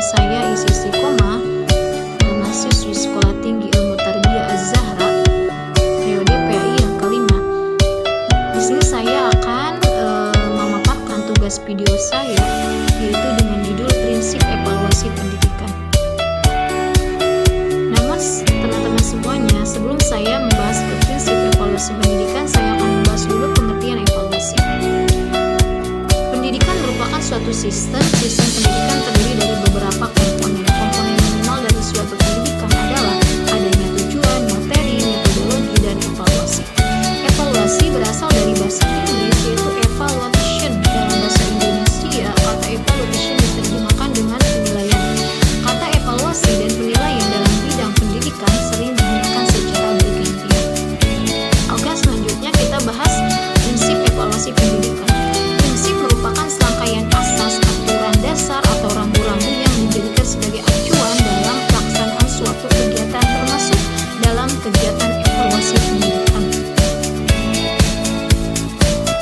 saya Isis Iqomah, mahasiswi Sekolah Tinggi Ilmu Tarbiyah Az-Zahra, periode PAI yang kelima. Di sini saya akan memaparkan tugas video saya, yaitu dengan judul Prinsip Evaluasi Pendidikan. Namun teman-teman semuanya, sebelum saya membahas prinsip evaluasi pendidikan, saya akan membahas dulu pengertian evaluasi. Pendidikan merupakan suatu sistem pendidikan terdiri dari beberapa komponen. Komponen minimal dari suatu pendidikan adalah adanya tujuan, materi, metodologi, dan evaluasi. Evaluasi berasal dari bahasa Inggris, yaitu evaluation. Dalam bahasa Indonesia, kata evaluation diterjemahkan dengan penilaian. Kata evaluasi dan penilaian dalam bidang pendidikan sering digunakan secara bergantian. Oke, selanjutnya kita bahas prinsip evaluasi pendidikan. Prinsip merupakan serangkaian asas, aturan dasar, atau rambu-rambu yang dijadikan sebagai acuan dalam pelaksanaan suatu kegiatan, termasuk dalam kegiatan evaluasi pendidikan.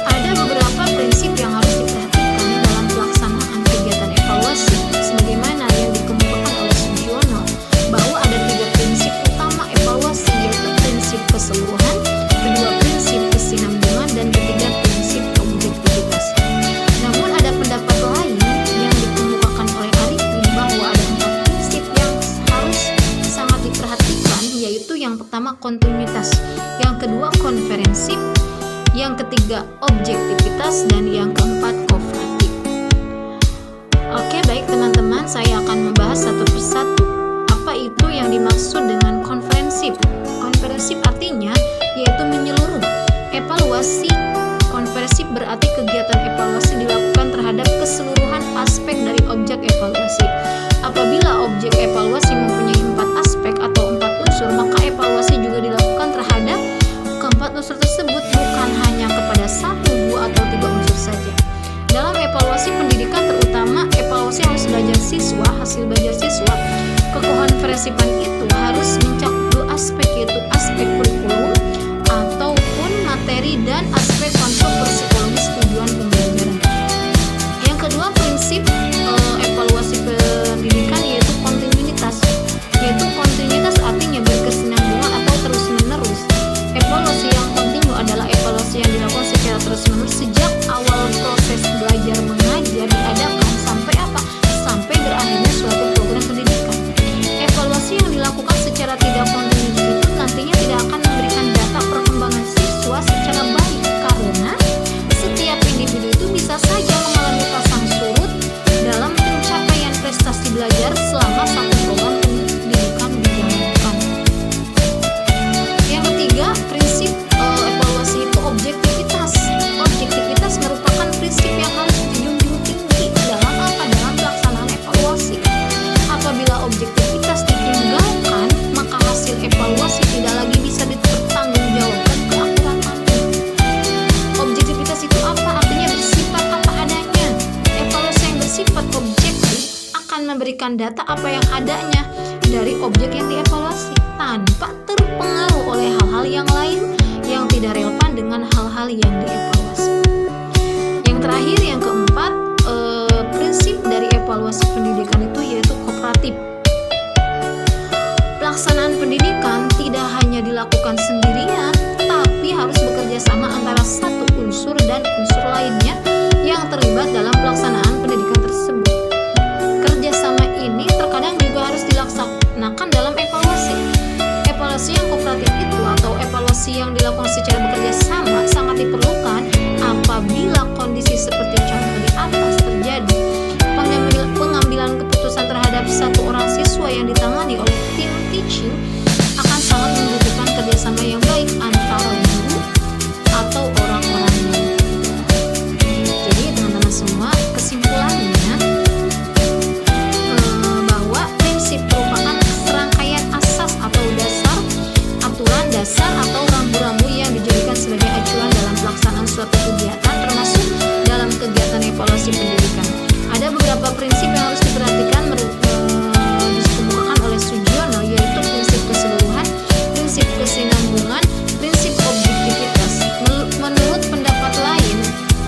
Ada beberapa prinsip yang harus diperhatikan dalam pelaksanaan kegiatan evaluasi, sebagaimana yang dikemukakan oleh Sugiono, bahwa ada 3 prinsip utama evaluasi, yaitu prinsip keseluruhan, kedua prinsip kesinambungan, dan ketiga prinsip objektivitas. Namun ada pendapat lain yang dikemukakan oleh Arifin bahwa ada 4 prinsip yang harus sangat diperhatikan, yaitu yang pertama kontinuitas, yang kedua konferensif, yang ketiga objektivitas, dan yang keempat kooperatif. Oke, baik teman-teman, saya akan membahas satu persatu. Apa itu yang dimaksud dengan konferensif? Konferensif artinya yaitu menyeluruh. Evaluasi konferensif berarti kegiatan evaluasi dilakukan terhadap keseluruhan aspek dari objek evaluasi. Apabila objek evaluasi mempunyai 4 aspek atau 4 unsur, maka evaluasi juga dilakukan terhadap keempat unsur tersebut, bukan hanya kepada 1, 2, atau 3 unsur saja. Dalam evaluasi pendidikan, terutama evaluasi hasil belajar siswa, kekonferensifan itu harus mencakup 2 aspek, yaitu aspek kurikulum ataupun materi dan aspek konsep psikologis tujuan pembelajaran. Yang kedua prinsip evaluasi pendidikan yaitu kontinuitas. Yaitu kontinuitas artinya berkesinambungan atau terus-menerus. Evaluasi yang kontinu adalah evaluasi yang dilakukan secara terus-menerus sejak awal proses belajar mengajar diadakan sampai apa? Sampai berakhirnya suatu program pendidikan. Evaluasi yang dilakukan secara tidak kontinu itu nantinya tidak akan memberikan data perkembangan siswa secara baik, karena setiap individu itu bisa saja mengalami pasang surut dalam pencapaian prestasi belajar selama satu program pendidikan dijalankan. Yang ketiga, prinsip evaluasi itu objektivitas. Objektivitas merupakan prinsip yang harus dijunjung tinggi dalam apa? Dalam pelaksanaan evaluasi. Apabila objektivitas ditinggalkan, maka hasil evaluasi tidak lagi bisa dipertanggungjawabkan keakuratannya. Objektivitas itu apa? Artinya bersifat apa adanya. Evaluasi yang bersifat objektif akan memberikan data apa yang adanya dari objek yang dievaluasi, tanpa terpengaruh oleh hal-hal yang lain yang tidak relevan dengan hal-hal yang dievaluasi. Yang terakhir, yang keempat, prinsip dari evaluasi pendidikan itu yaitu kooperatif. Pelaksanaan pendidikan tidak hanya dilakukan sendirian, tapi harus bekerja sama antara satu unsur dan unsur lainnya yang terlibat dalam pelaksanaan pendidikan tersebut. Kerjasama ini terkadang juga harus dilaksanakan dalam evaluasi. Evaluasi yang kooperatif itu atau evaluasi yang dilakukan secara bekerja sama sangat diperlukan apabila kondisi seperti contoh di atas terjadi. Pengambilan keputusan terhadap satu orang siswa yang ditangani oleh tim teaching akan sangat membutuhkan kerjasama yang baik antara guru atau orang-orang yang terlibat. Jadi teman-teman semua, kesimpulannya bahwa prinsip merupakan serangkaian asas atau aturan dasar atau rambu-rambu yang dijadikan sebagai acuan dalam pelaksanaan suatu kegiatan, termasuk dalam kegiatan evaluasi pendidikan. Ada beberapa prinsip yang harus diperhatikan dikemukakan oleh Sugiono, yaitu prinsip keseluruhan, prinsip kesinambungan, prinsip objektivitas. Menurut pendapat lain,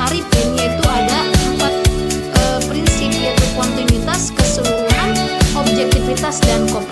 Arifin, yaitu ada 4 prinsip, yaitu kontinuitas, keseluruhan, kualitas dan kompetensi